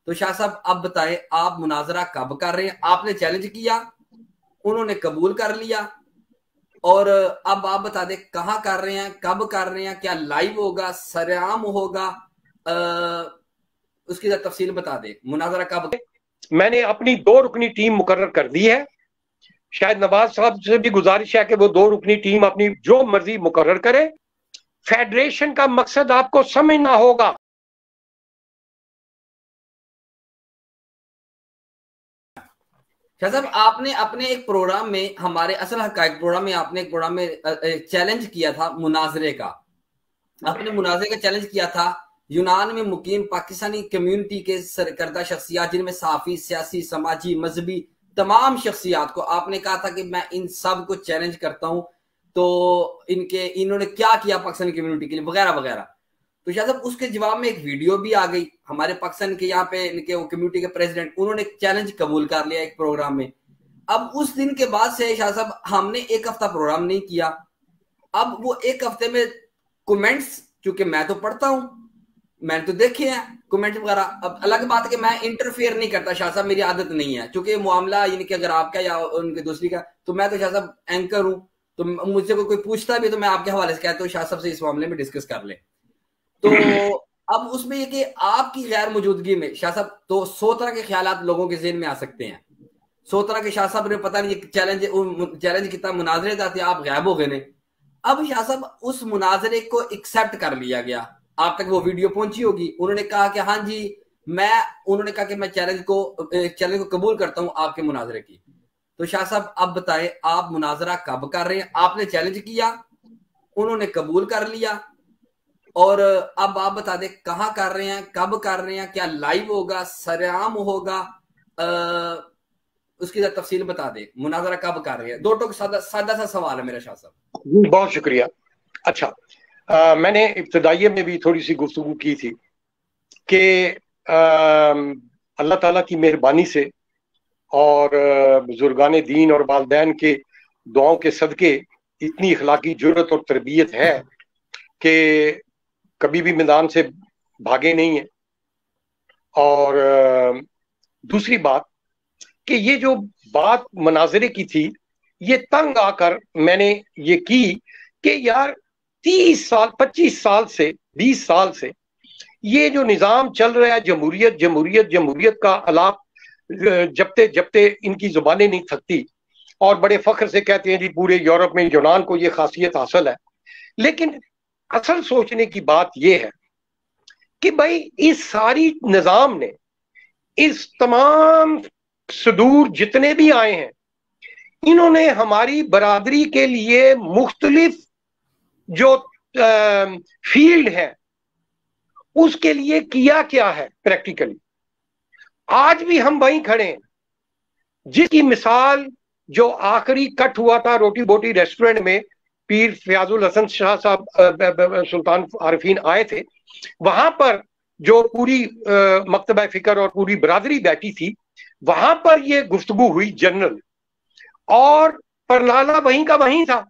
तो शाह साहब अब बताएं, आप मुनाजरा कब कर रहे हैं? आपने चैलेंज किया, उन्होंने कबूल कर लिया, और अब आप बता दें कहाँ कर रहे हैं, कब कर रहे हैं, क्या लाइव होगा, सरेआम होगा? उसकी तफसील बता दें, मुनाजरा कब? मैंने अपनी 2 रुकनी टीम मुकर्रर कर दी है। शायद नवाज साहब से भी गुजारिश है कि वो 2 रुकनी टीम अपनी जो मर्जी मुकर्रर करे। फेडरेशन का मकसद आपको समझना होगा। शाह साहब, आपने अपने एक प्रोग्राम में, हमारे असल हकायक प्रोग्राम में, आपने एक प्रोग्राम में चैलेंज किया था मुनाजरे का। आपने मुनाजरे का चैलेंज किया था यूनान में मुकीम पाकिस्तानी कम्युनिटी के सरकर्दा शख्सियात, जिनमें साफी, सियासी, समाजी, मजहबी तमाम शख्सियात को आपने कहा था कि मैं इन सब को चैलेंज करता हूं, तो इन्होंने क्या किया पाकिस्तानी कम्युनिटी के लिए, वगैरह वगैरह। तो शाह साहब, उसके जवाब में एक वीडियो भी आ गई। हमारे पाकिस्तान के यहाँ पे इनके वो कम्युनिटी के प्रेसिडेंट, उन्होंने चैलेंज कबूल कर लिया एक प्रोग्राम में। अब उस दिन के बाद से शाह साहब हमने एक हफ्ता प्रोग्राम नहीं किया। अब वो एक हफ्ते में कमेंट्स, क्योंकि मैं तो पढ़ता हूं, मैंने तो देखे हैं कमेंट वगैरह। अब अलग बात है कि मैं इंटरफेयर नहीं करता शाह साहब, मेरी आदत नहीं है, क्योंकि मामला यानी कि अगर आपका या उनके दूसरी का, तो मैं तो शाह साहब एंकर हूं, तो मुझसे कोई पूछता भी तो मैं आपके हवाले से कहता हूँ शाह साहब से इस मामले में डिस्कस कर ले। तो अब उसमें ये कि आपकी गैर मौजूदगी में शाह साहब तो 100 तरह के ख्यालात लोगों के ज़हन में आ सकते हैं। 100 तरह के शाह साहब ने पता नहीं चैलेंज कितना, मुनाजरे था, आप गायब हो गए ने। अब शाह साहब उस मुनाजरे को एक्सेप्ट कर लिया गया, आप तक वो वीडियो पहुंची होगी। उन्होंने कहा कि हाँ जी, उन्होंने कहा कि मैं चैलेंज को कबूल करता हूं आपके मुनाजरे की। तो शाह साहब अब बताएं, आप मुनाजरा कब कर रहे हैं? आपने चैलेंज किया, उन्होंने कबूल कर लिया, और अब आप बता दें कहाँ कर रहे हैं, कब कर रहे हैं, क्या लाइव होगा, सरेआम होगा? उसकी तफसील बता दें, मुनाजरा कब कर रहे हैं? दो टोक सादा सादा सा सवाल है मेरा शाह साहब। बहुत शुक्रिया। अच्छा, मैंने इब्तदाइये में भी थोड़ी सी गुफ्तगू की थी कि अल्लाह ताला की मेहरबानी से और बुजुर्गान दीन और वालदैन के दुआओं के सदके इतनी इखलाकी जुर्रत और तरबियत है कि कभी भी मैदान से भागे नहीं है। और दूसरी बात कि ये जो बात मनाजरे की थी, ये तंग आकर मैंने ये की कि यार 30 साल, 25 साल से, 20 साल से ये जो निज़ाम चल रहा है, जमहूरियत जमहूरियत जमहूरियत का अलाप जबते जबते इनकी जुबानें नहीं थकती, और बड़े फख्र से कहते हैं जी पूरे यूरोप में यूनान को ये खासियत हासिल है। लेकिन असल सोचने की बात यह है कि भाई इस सारी निज़ाम ने, इस तमाम सदूर जितने भी आए हैं, इन्होंने हमारी बरादरी के लिए मुख्तलिफ जो फील्ड है उसके लिए किया क्या है प्रैक्टिकली। आज भी हम वहीं खड़े हैं जिसकी मिसाल जो आखिरी कट हुआ था रोटी बोटी रेस्टोरेंट में, पीर फयाजुल हसन शाह साहब सुल्तान आरिफीन आए थे, वहां पर जो पूरी मकतबा फिक्र और पूरी बरादरी बैठी थी, वहां पर ये गुफ्तगू हुई जनरल, और परनाला वहीं का वहीं था,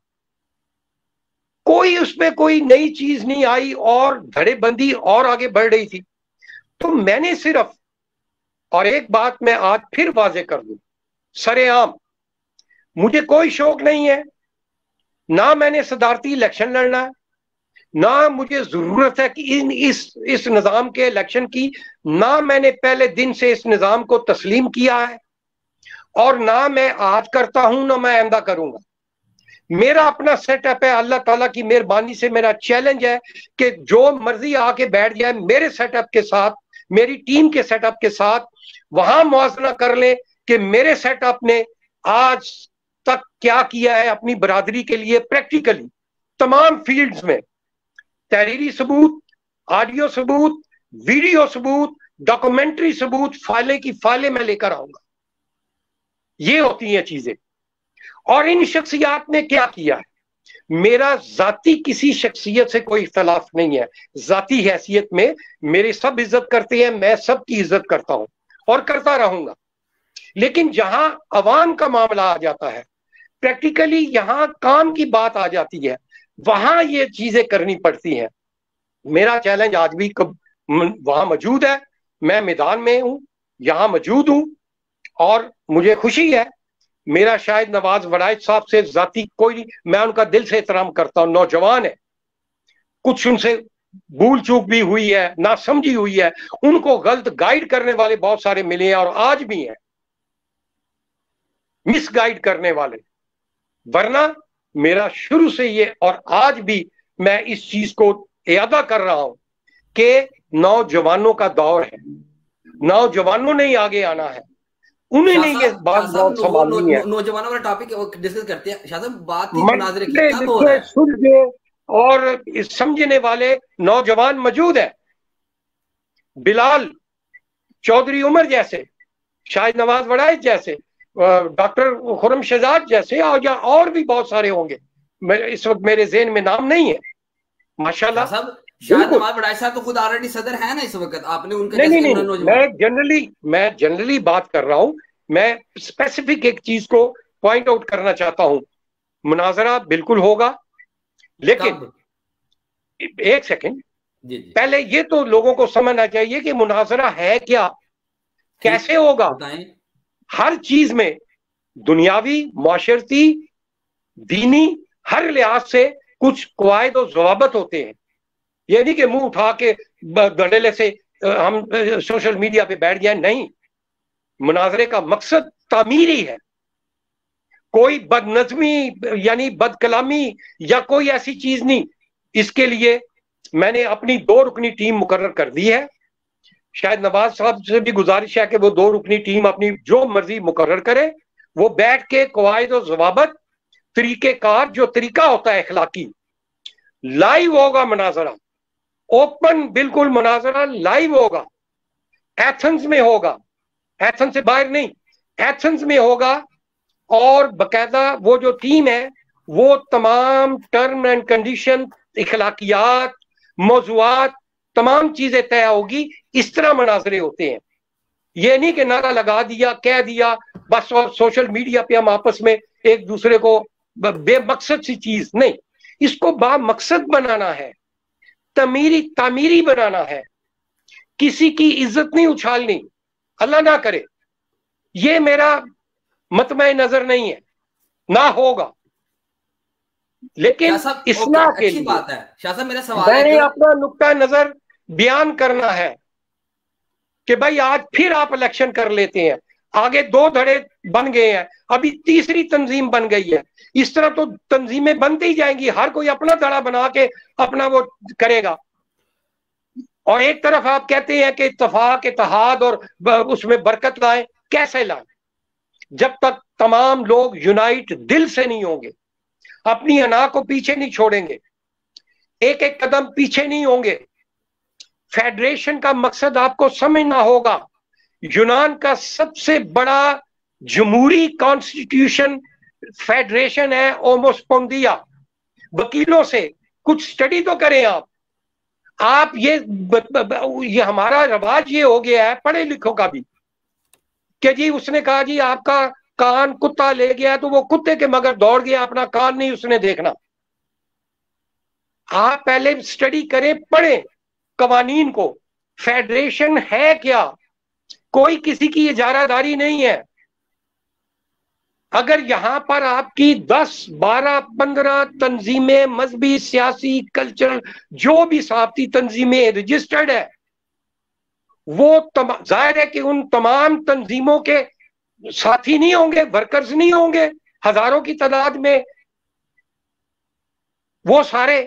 कोई उसमें कोई नई चीज नहीं आई और धड़ेबंदी और आगे बढ़ रही थी। तो मैंने सिर्फ, और एक बात मैं आज फिर वाजे कर दूं सरेआम, मुझे कोई शौक नहीं है, ना मैंने सदारती इलेक्शन लड़ना है, ना मुझे जरूरत है कि इस निजाम के इलेक्शन की, ना मैंने पहले दिन से इस निजाम को तस्लीम किया है, और ना मैं आज करता हूं, ना मैं आइंदा करूंगा। मेरा अपना सेटअप है, अल्लाह ताला की मेहरबानी से मेरा चैलेंज है कि जो मर्जी आके बैठ जाए मेरे सेटअप के साथ, मेरी टीम के सेटअप के साथ, वहां मुआवजा कर ले कि मेरे सेटअप ने आज तक क्या किया है अपनी बरादरी के लिए प्रैक्टिकली तमाम फील्ड्स में। तहरीरी सबूत, ऑडियो सबूत, वीडियो सबूत, डॉक्यूमेंट्री सबूत, फाइलें की फाइलें मैं लेकर आऊंगा। ये होती हैं चीजें। और इन शख्सियात ने क्या किया है, मेरा जाती किसी शख्सियत से कोई इख्तलाफ नहीं है, जाती हैसियत में मेरी सब इज्जत करते हैं, मैं सबकी इज्जत करता हूं और करता रहूंगा। लेकिन जहां अवाम का मामला आ जाता है, प्रैक्टिकली यहां काम की बात आ जाती है, वहां ये चीजें करनी पड़ती हैं। मेरा चैलेंज आज भी वहां मौजूद है, मैं मैदान में हूं, यहां मौजूद हूं, और मुझे खुशी है। मेरा शायद नवाज वड़ाइच साहब से जाती कोई नहीं, मैं उनका दिल से एहतराम करता हूं, नौजवान है, कुछ उनसे भूल चूक भी हुई है, ना समझी हुई है, उनको गलत गाइड करने वाले बहुत सारे मिले हैं और आज भी हैं मिस गाइड करने वाले। वरना मेरा शुरू से ये और आज भी मैं इस चीज को यादा कर रहा हूं कि नौजवानों का दौर है, नौजवानों ने ही आगे आना है, उन्होंने ये बात बहुत संभालनी है। नौजवानों वाला टॉपिक डिस्कस करते हैं। शाह साहब, बात थी मुनाजरे की, पढ़े कब हो रहा लिखे है? सुलझे और समझने वाले नौजवान मौजूद है, बिलाल चौधरी उमर जैसे, शाहिद नवाज वड़ाइच जैसे, डॉक्टर खुर्रम शहजाद जैसे, और भी बहुत सारे होंगे, इस वक्त मेरे ज़हन में नाम नहीं है माशाल्लाह। शाहिद नवाज वड़ाइच साहब तो खुद ऑलरेडी सदर है ना इस वक्त, आपने उनका नहीं, मैं जनरली बात कर रहा हूं, मैं स्पेसिफिक एक चीज को पॉइंट आउट करना चाहता हूं। मुनाजरा बिल्कुल होगा, लेकिन एक सेकंड, पहले ये तो लोगों को समझना चाहिए कि मुनाजरा है क्या, कैसे होगा। हर चीज में दुनियावी, माशरती, दीनी, हर लिहाज से कुछ कवायद और जवाबत होते हैं। ये नहीं कि मुंह उठा के धड़ेले से हम सोशल मीडिया पे बैठ जाए, नहीं। मुनाजरे का मकसद तामीरी है, कोई बदनज़मी यानी बदकलामी या कोई ऐसी चीज नहीं। इसके लिए मैंने अपनी 2 रुकनी टीम मुकर्रर कर दी है। शायद नवाज साहब से भी गुजारिश है कि वो 2 रुकनी टीम अपनी जो मर्जी मुकर्रर करे, वो बैठ के कवायद और जवाबत, तरीकेकार, जो तरीका होता है अखलाकी, लाइव होगा मुनाजरा, ओपन बिल्कुल मुनाजरा लाइव होगा, एथेंस में होगा, एथेंस से बाहर नहीं, एथेंस में होगा। और बकायदा वो जो टीम है वो तमाम टर्म एंड कंडीशन, इखलाकियात, मौजुआत, तमाम चीजें तय होगी। इस तरह मुनाजरे होते हैं। ये नहीं कि नारा लगा दिया, कह दिया बस, और सोशल मीडिया पे हम आपस में एक दूसरे को बेमकसद सी चीज नहीं, इसको बामकसद बनाना है, तामीरी बनाना है, किसी की इज्जत नहीं उछालनी, अल्लाह ना करे। ये मेरा मतमे नजर नहीं है, ना होगा। लेकिन इस्लाह के लिए बात है शाह साहब, मेरा सवाल है, मैंने अपना नुक्ता नजर बयान करना है कि भाई आज फिर आप इलेक्शन कर लेते हैं, आगे 2 धड़े बन गए हैं, अभी तीसरी तंजीम बन गई है। इस तरह तो तंजीमें बनती ही जाएंगी, हर कोई अपना धड़ा बना के अपना वो करेगा। और एक तरफ आप कहते हैं कि इत्तफाक, इत्तेहाद और उसमें बरकत लाएं, कैसे लाएं जब तक तमाम लोग यूनाइट दिल से नहीं होंगे, अपनी अना को पीछे नहीं छोड़ेंगे, एक एक कदम पीछे नहीं होंगे। फेडरेशन का मकसद आपको समझना होगा। यूनान का सबसे बड़ा जमहूरी कॉन्स्टिट्यूशन फेडरेशन है ओमोस्पोंदिया। वकीलों से कुछ स्टडी तो करें आप ये हमारा रवाज ये हो गया है पढ़े लिखों का भी, कि जी उसने कहा जी आपका कान कुत्ता ले गया तो वो कुत्ते के मगर दौड़ गया, अपना कान नहीं उसने देखना। आप पहले स्टडी करें, पढ़ें कवानीन को। फेडरेशन है क्या? कोई किसी की इजारादारी नहीं है। अगर यहां पर आपकी 10, 12, 15 तंजीमें, मजहबी, सियासी, कल्चरल, जो भी सहाफती तंजीमें रजिस्टर्ड है, वो जाहिर है कि उन तमाम तंजीमों के साथी नहीं होंगे, वर्कर्स नहीं होंगे हजारों की तादाद में। वो सारे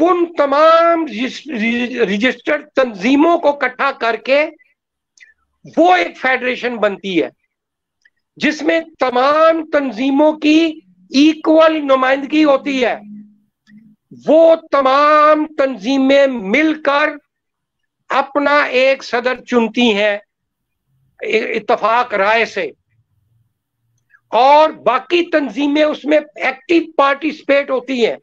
उन तमाम रजिस्टर्ड तंजीमों को इकट्ठा करके वो एक फेडरेशन बनती है, जिसमें तमाम तंजीमों की इक्वल नुमाइंदगी होती है। वो तमाम तंजीमें मिलकर अपना एक सदर चुनती हैं इत्तफाक राय से, और बाकी तंजीमें उसमें एक्टिव पार्टिसिपेट होती हैं।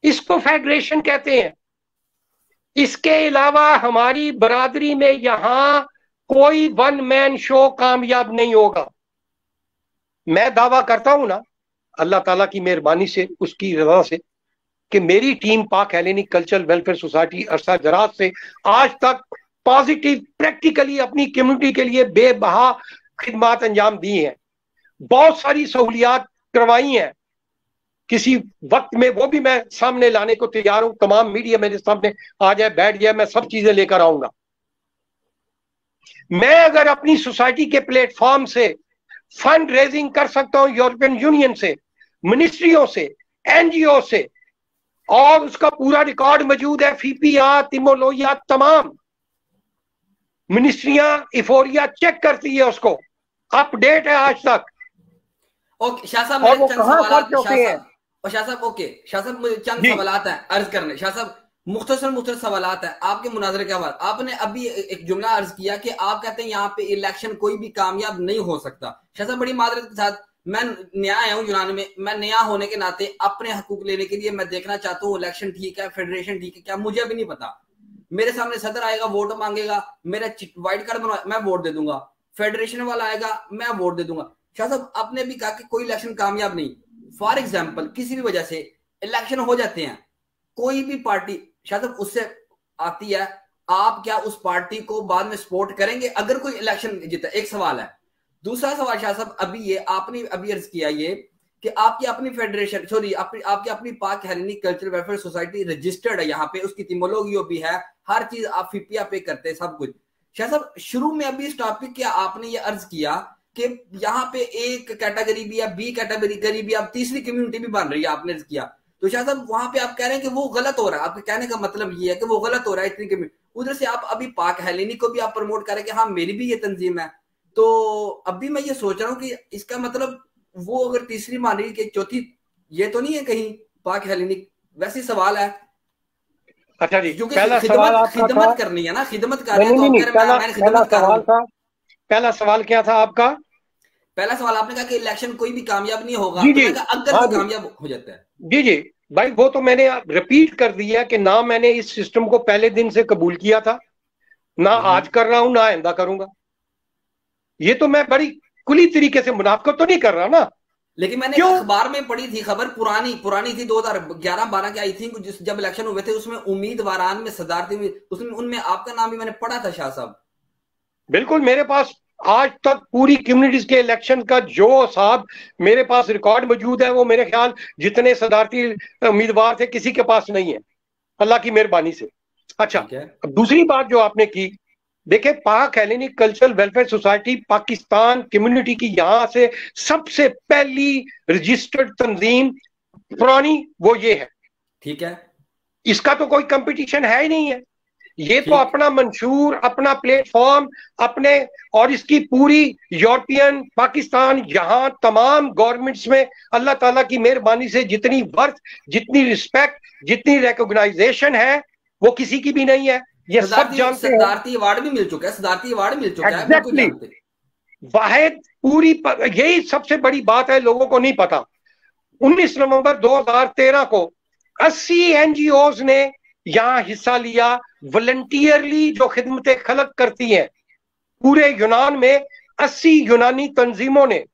इसको फेडरेशन कहते हैं। इसके अलावा हमारी बरादरी में यहां कोई 1 मैन शो कामयाब नहीं होगा। मैं दावा करता हूं ना अल्लाह ताला की मेहरबानी से, उसकी रजा से, कि मेरी टीम पाक हेलेनिक कल्चरल वेलफेयर सोसाइटी अरसा दराज से आज तक पॉजिटिव प्रैक्टिकली अपनी कम्युनिटी के लिए बेबहा खिदमात अंजाम दी हैं, बहुत सारी सहूलियात करवाई हैं किसी वक्त में, वो भी मैं सामने लाने को तैयार हूं। तमाम मीडिया मेरे सामने आ जाए, बैठ जाए, मैं सब चीजें लेकर आऊंगा। मैं अगर अपनी सोसाइटी के प्लेटफॉर्म से फंड रेजिंग कर सकता हूं, यूरोपियन यूनियन से, मिनिस्ट्रियों से, एनजीओ से, और उसका पूरा रिकॉर्ड मौजूद है, फीपीआ, तिमोलोया, तमाम मिनिस्ट्रियां, इफोरिया चेक करती है उसको, अपडेट है आज तक। ओके शाह साहब, और वो चंद कहां सवाल खर्च होते हैं? शाह साहब ओके शाह साहब, मुझे चंद सवालात हैं अर्ज करने। शाह साहब मुख्तसर सवालात हैं आपके मुनाजरे के बाद। आपने अभी एक जुमला अर्ज किया कि आप कहते हैं यहाँ पे इलेक्शन कोई भी कामयाब नहीं हो सकता। शाह साहब बड़ी मादरत के साथ, मैं नया आया हूँ यूनान में, मैं नया होने के नाते अपने हकूक लेने के लिए मैं देखना चाहता हूँ इलेक्शन ठीक है, फेडरेशन ठीक है क्या, मुझे अभी नहीं पता। मेरे सामने सदर आएगा, वोट मांगेगा, मेरा व्हाइट कार्ड बनवा, मैं वोट दे दूंगा। फेडरेशन वाला आएगा, मैं वोट दे दूंगा। शाह साहब आपने भी कहा कि कोई इलेक्शन कामयाब नहीं। फॉर एग्जाम्पल किसी भी वजह से इलेक्शन हो जाते हैं, कोई भी पार्टी शाह साहब उससे आती है, आप क्या उस पार्टी को बाद में सपोर्ट करेंगे अगर कोई इलेक्शन जीता? एक सवाल है। दूसरा सवाल शाह साहब, अभी ये आपने अभी अर्ज किया ये कि आपकी अपनी फेडरेशन, सॉरी आपकी अपनी पाक Hellenic cultural welfare society registered है यहाँ पे, उसकी तिमोलॉगी भी है, हर चीज आप फीपिया पे करते हैं, सब कुछ। शाह साहब शुरू में अभी इस टॉपिक के आपने ये अर्ज किया कि यहाँ पे एक कैटेगरी भी है, बी कैटेगरी भी, अब तीसरी कम्युनिटी भी बन रही है, आपने अर्ज किया। तो शाह साहब वहां पे आप कह रहे हैं कि वो गलत हो रहा है, आपके कहने का मतलब ये है कि वो गलत हो रहा है इतनी कम्युनिटी। उधर से आप अभी पाक हेलेनिक को भी आप प्रमोट करें कि हाँ मेरी भी ये तंजीम है। तो अभी मैं ये सोच रहा हूँ कि इसका मतलब वो अगर तीसरी मान रही कि चौथी, ये तो नहीं है कहीं पाक हेलेनिक? वैसे सवाल है। अच्छा जी, क्योंकि पहला सवाल आपका खिदमत करनी है ना, खिदमत कर रहे हैं, तो नहीं, आप कह रहे हैं मैं खिदमत कर रहा हूं। पहला सवाल क्या था आपका? पहला सवाल आपने कहा कि इलेक्शन कोई भी कामयाब नहीं होगा, जी तो जी, मैं कहा अगर हाँ वो कामयाब हो जाता है। जी जी भाई, वो तो मैंने रिपीट कर दिया कि ना मैंने इस सिस्टम को पहले दिन से कबूल किया था, ना आज कर रहा हूं, ना आइंदा करूंगा। ये तो मैं बड़ी खुली तरीके से मुनाफिकत तो नहीं कर रहा ना। लेकिन मैंने अखबार में पढ़ी थी खबर, पुरानी थी, 2011-12 की आई थिंक, जब इलेक्शन हुए थे, उसमें उम्मीदवारान में सदारती, उसमें उनमें आपका नाम भी मैंने पढ़ा था शाह साहब। बिल्कुल, मेरे पास आज तक पूरी कम्युनिटीज के इलेक्शन का जो साहब मेरे पास रिकॉर्ड मौजूद है, वो मेरे ख्याल जितने सदारती उम्मीदवार थे किसी के पास नहीं है, अल्लाह की मेहरबानी से। अच्छा, अब दूसरी बात जो आपने की, देखे पाक Hellenic cultural welfare society Pakistan community की यहां से सबसे पहली रजिस्टर्ड तंजीम पुरानी वो ये है, ठीक है, इसका तो कोई कंपटीशन है ही नहीं है। ये तो अपना मंशूर, अपना प्लेटफॉर्म, अपने, और इसकी पूरी यूरोपियन, पाकिस्तान, यहाँ तमाम गवर्नमेंट्स में अल्लाह ताला की मेहरबानी से जितनी वर्थ, जितनी रिस्पेक्ट, जितनी रिकॉग्नाइजेशन है वो किसी की भी नहीं है। ये सब जानते हैं। सदारती अवार्ड भी मिल चुका है, सदारती अवार्ड मिल चुका है, बिल्कुल जानते हैं। वाहिद पूरी यही सबसे बड़ी बात है, लोगों को नहीं पता। 19 नवंबर 2013 को 80 एनजीओज ने यहां हिस्सा लिया, वॉलंटियरली जो खिदमतें खलक करती हैं पूरे यूनान में। 80 यूनानी तंजीमों ने,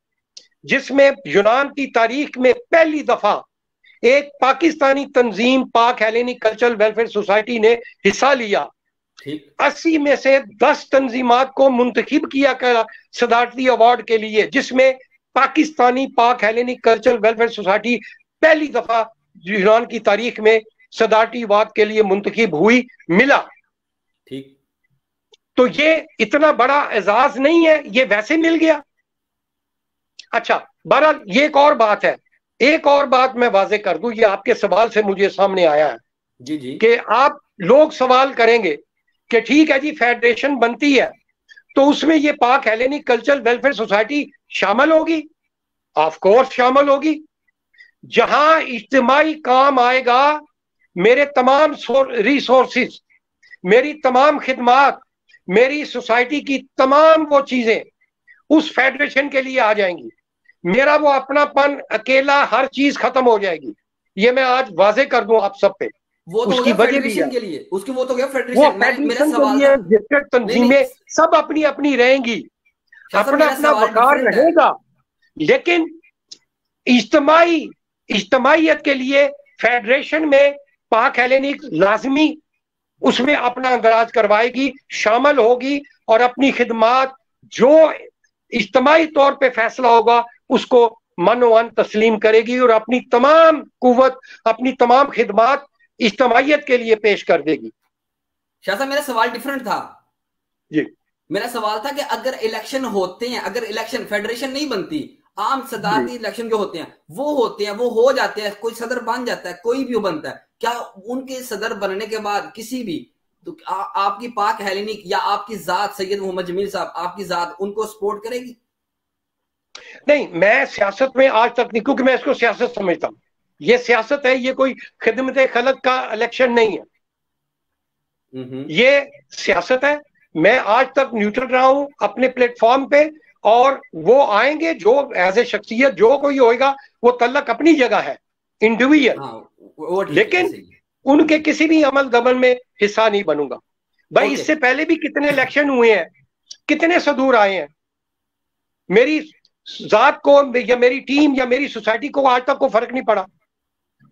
जिसमें यूनान की तारीख में पहली दफा एक पाकिस्तानी तंजीम पाक हेलेनिक कल्चरल वेलफेयर सोसाइटी ने हिस्सा लिया। 80 में से 10 तंजीमात को मुंतखिब किया गया सदारती अवार्ड के लिए, जिसमें पाकिस्तानी पाक हेलेनिक कल्चरल वेलफेयर सोसाइटी पहली दफा यूनान की तारीख में सदारती अवार्ड के लिए मुंतखिब हुई, मिला। ठीक, तो ये इतना बड़ा एजाज नहीं है, ये वैसे मिल गया। अच्छा, बहरहाल ये एक और बात है, एक और बात मैं वाजे कर दूं, ये आपके सवाल से मुझे सामने आया है जी जी, कि आप लोग सवाल करेंगे कि ठीक है जी फेडरेशन बनती है तो उसमें ये पाक हेलेनिक कल्चरल वेलफेयर सोसाइटी शामिल होगी। ऑफ कोर्स शामिल होगी। जहां इज्तिमाई काम आएगा, मेरे तमाम रिसोर्सेज, मेरी तमाम खिदमात, मेरी सोसाइटी की तमाम वो चीजें उस फेडरेशन के लिए आ जाएंगी। मेरा वो अपनापन, अकेला हर चीज खत्म हो जाएगी। ये मैं आज वाजे कर दूं आप सब पे। वो तो उसकी वजह भी है, के लिए, उसकी वो तो गया वो फेडरेशन के लिए रजिस्टर्ड तंजीमें सब अपनी अपनी रहेंगी, अपना अपना वकार रहेगा, लेकिन इज्तिमाइयत के लिए फेडरेशन में पाक हेलेनिक लाजमी उसमें अपना अंदराज करवाएगी, शामिल होगी और अपनी खिदमात जो इज्तिमाई तौर पे फैसला होगा उसको मनोवन तस्लीम करेगी और अपनी तमाम कुव्वत, अपनी तमाम खिदमात इज्तिमाइयत के लिए पेश कर देगी। शाह साहब मेरा सवाल डिफरेंट था जी। मेरा सवाल था कि अगर इलेक्शन होते हैं, अगर इलेक्शन फेडरेशन नहीं बनती, आम सदारती इलेक्शन जो होते हैं वो हो जाते हैं, कोई सदर बन जाता है, कोई भी बनता है, क्या उनके सदर बनने के बाद किसी भी तो आपकी पाक हेलेनिक या आपकी जात सैयद मोहम्मद जमील साहब, आपकी जात उनको सपोर्ट करेगी? नहीं, मैं सियासत में आज तक नहीं, क्योंकि मैं इसको सियासत समझता हूँ। ये सियासत है, ये कोई खिदमत खलक का इलेक्शन नहीं है। ये सियासत है। मैं आज तक न्यूट्रल रहा हूं अपने प्लेटफॉर्म पे, और वो आएंगे जो एज ए शख्सियत जो कोई होएगा वो तल्लक अपनी जगह है, इंडिविजुअल, लेकिन उनके किसी भी अमल दमन में हिस्सा नहीं बनूंगा भाई। इससे पहले भी कितने इलेक्शन हुए हैं, कितने सदूर आए हैं, मेरी जात को या मेरी टीम या मेरी सोसाइटी को आज तक कोई फर्क नहीं पड़ा।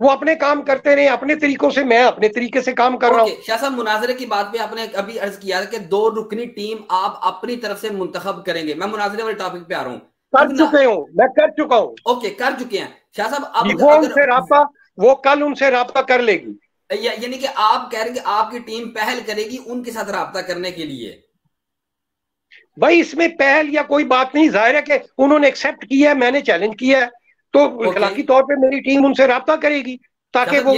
वो अपने काम करते रहे अपने तरीकों से, मैं अपने तरीके से काम कर रहा हूँ। शाह साहब मुनाजरे की बात पे आपने अभी अर्ज किया कि 2 रुकनी टीम आप अपनी तरफ से मुंतखब करेंगे। मैं मुनाजरे वाले टॉपिक पे आ रहा हूँ। कर चुके हूँ, मैं कर चुका हूँ। ओके, कर चुके हैं शाह साहब। अब वो उनसे राब्ता, वो कल उनसे राब्ता कर लेगी। यानी कि आप कह रहे हैं कि आपकी टीम पहल करेगी उनके साथ राब्ता करने के लिए? भाई इसमें पहल या कोई बात नहीं, जाहिर है कि उन्होंने एक्सेप्ट किया है, मैंने चैलेंज किया है, तो इखलाकी तौर पे मेरी टीम उनसे राब्ता करेगी ताकि वो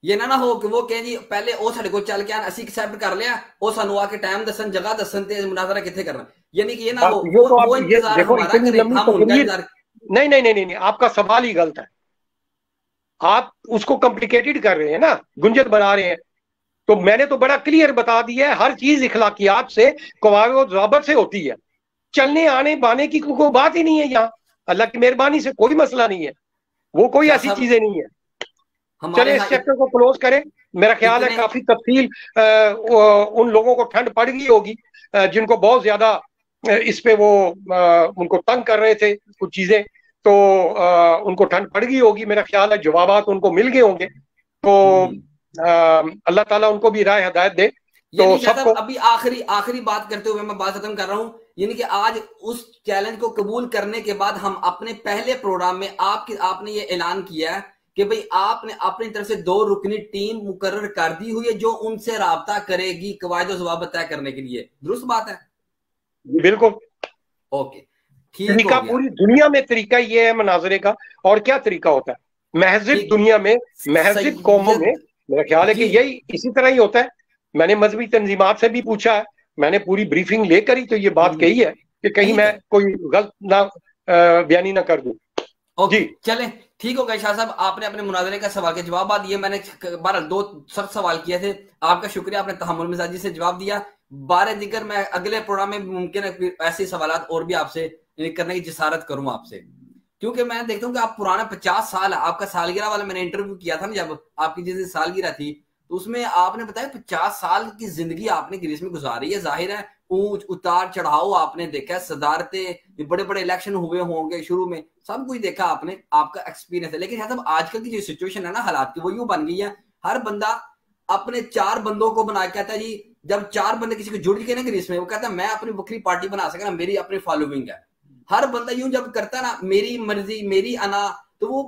ये ना हो कि वो कहें जी पहले ओ साडे को चल के आन, असी एक्सेप्ट कर लिया, ओ सानू आके टाइम दसन, जगह दसन ते मुनाजरा किथे करना। यानी कि ये ना हो वो इंतजार हमारा करे, हम उनका इंतजार। नहीं नहीं नहीं नहीं, आपका सवाल ही गलत है। आप उसको कॉम्प्लिकेटेड कर रहे हैं ना, गुंजत बना रहे हैं। तो मैंने तो बड़ा क्लियर बता दिया है, हर चीज इखलाकियात से, कवायद ज़ाबत से होती है। चलने आने बाने की कोई बात ही नहीं है यहाँ, अल्लाह की मेहरबानी से कोई मसला नहीं है, वो कोई ऐसी चीजें नहीं है। चले इस चैप्टर को क्लोज करें। मेरा ख्याल है काफी तफसील उन लोगों को ठंड पड़ गई होगी जिनको बहुत ज्यादा इस पे वो उनको तंग कर रहे थे कुछ चीजें, तो उनको ठंड पड़ गई होगी। मेरा ख्याल है जवाबात उनको मिल गए होंगे, तो अल्लाह ताला उनको भी राय हिदायत दे। तो सबको अभी आखिरी बात करते हुए मैं बात खत्म कर रहा हूँ। यानी कि आज उस चैलेंज को कबूल करने के बाद हम अपने पहले प्रोग्राम में आपने ये ऐलान किया है कि भाई आपने अपनी तरफ से 2 रुकनी टीम मुकर्रर कर दी हुई है जो उनसे राब्ता करेगी कवायद और ज़वाबित तय करने के लिए। दुरुस्त बात है? बिल्कुल ओके, तरीका पूरी दुनिया में तरीका ये है मुनाजरे का। और क्या तरीका होता है महजिब दुनिया में, महजिब कौमों में, मेरा ख्याल है कि यही इसी तरह ही होता है। मैंने मजहबी तंजीमात से भी पूछा है, मैंने पूरी ब्रीफिंग लेकर ही तो ये बात कही है कि कहीं मैं कोई गलत ना बयानी ना कर दूं। जी चलें, ठीक हो गया शाह साहब, आपने अपने मुनाजरे का सवाल के जवाब दिए। मैंने 2 सख्त सवाल किए थे, आपका शुक्रिया, आपने तहम्मुल मिजाजी से जवाब दिया। 12 दिगर मैं अगले प्रोग्राम में मुमकिन है ऐसे सवाल और भी आपसे करने की जिसारत करूं आपसे, क्योंकि मैं देखता हूँ कि आप पुराना 50 साल आपका सालगिरह वाला मैंने इंटरव्यू किया था ना, जब आपकी जिस दिन सालगिरह थी, तो उसमें आपने बताया 50 साल की जिंदगी आपने ग्रीस में गुजारी है। जाहिर है ऊंच उतार चढ़ाव आपने देखा, सदारतें, बड़े बड़े इलेक्शन हुए होंगे शुरू में, सब कुछ देखा आपने, आपका एक्सपीरियंस है। लेकिन साहब आजकल की जो सिचुएशन है ना हालात की, वो यूं बन गई है, हर बंदा अपने 4 बंदों को बना कहता है जी, जब 4 बंदे किसी को जुड़ के ना ग्रीस में, वो कहता है मैं अपनी बकरी पार्टी बना सका, मेरी अपनी फॉलोइंग है। हर बंदा यूं जब करता ना मेरी मर्जी मेरी अना, तो वो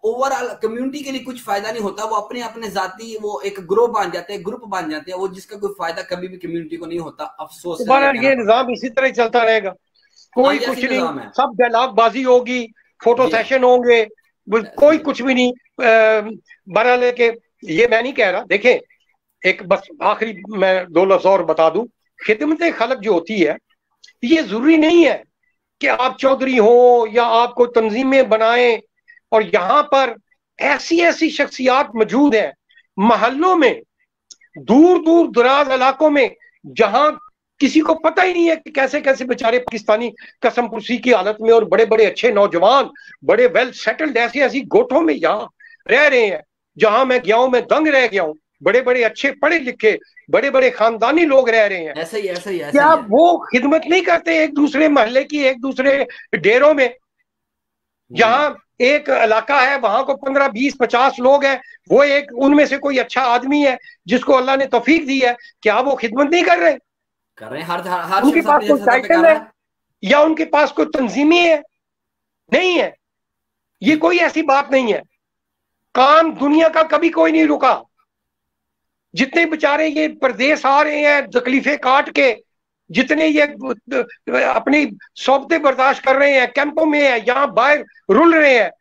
ओवरऑल कम्युनिटी के लिए कुछ फायदा नहीं होता। वो अपने अपने जाती वो एक ग्रुप बन जाते हैं, ग्रुप बन जाते हैं, वो जिसका कोई फायदा कभी भी कम्युनिटी को नहीं होता। अफसोस ये निजाम इसी तरह चलता रहेगा, कोई कुछ नहीं, सब डायलॉगबाजी होगी, फोटो सेशन होंगे, कोई कुछ भी नहीं। बहरहाल के ये मैं नहीं कह रहा। देखें, एक बस आखिरी मैं 2 लफ्ज और बता दूं, खिदमत खलक जो होती है, ये जरूरी नहीं है कि आप चौधरी हो या आप कोई तंजीमें बनाएं। और यहाँ पर ऐसी ऐसी शख्सियात मौजूद हैं महल्लों में, दूर दूर दराज इलाकों में, जहां किसी को पता ही नहीं है कि कैसे कैसे बेचारे पाकिस्तानी कसम कुर्सी की हालत में और बड़े बड़े अच्छे नौजवान, बड़े वेल सेटल्ड ऐसी ऐसी गोठों में यहाँ रह रहे हैं। जहां मैं गया हूं, मैं दंग रह गया हूं। बड़े बड़े अच्छे पढ़े लिखे बड़े बड़े खानदानी लोग रह रहे हैं। ऐसे ही क्या वो खिदमत नहीं करते एक दूसरे महल्ले की, एक दूसरे डेरों में, जहां एक इलाका है, वहां को 15, 20, 50 लोग हैं, वो एक उनमें से कोई अच्छा आदमी है जिसको अल्लाह ने तौफीक दी है, क्या वो खिदमत नहीं कर रहे? हर उनके शख्स पास अपनी कोई सतह पे कर टाइटल रहा है या उनके पास कोई तंजीमी है? नहीं है। ये कोई ऐसी बात नहीं है। काम दुनिया का कभी कोई नहीं रुका। जितने बेचारे ये परदेश आ रहे हैं तकलीफें काट के, जितने ये अपनी सोबतें बर्दाश्त कर रहे हैं, कैंपों में है, यहाँ बाहर रुल रहे हैं,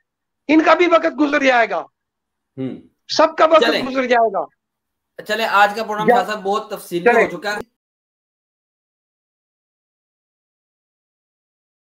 इनका भी वक्त गुजर जाएगा, सबका वक्त गुजर जाएगा। चले आज का प्रोग्राम शाह साहब बहुत तफसीली हो चुका है।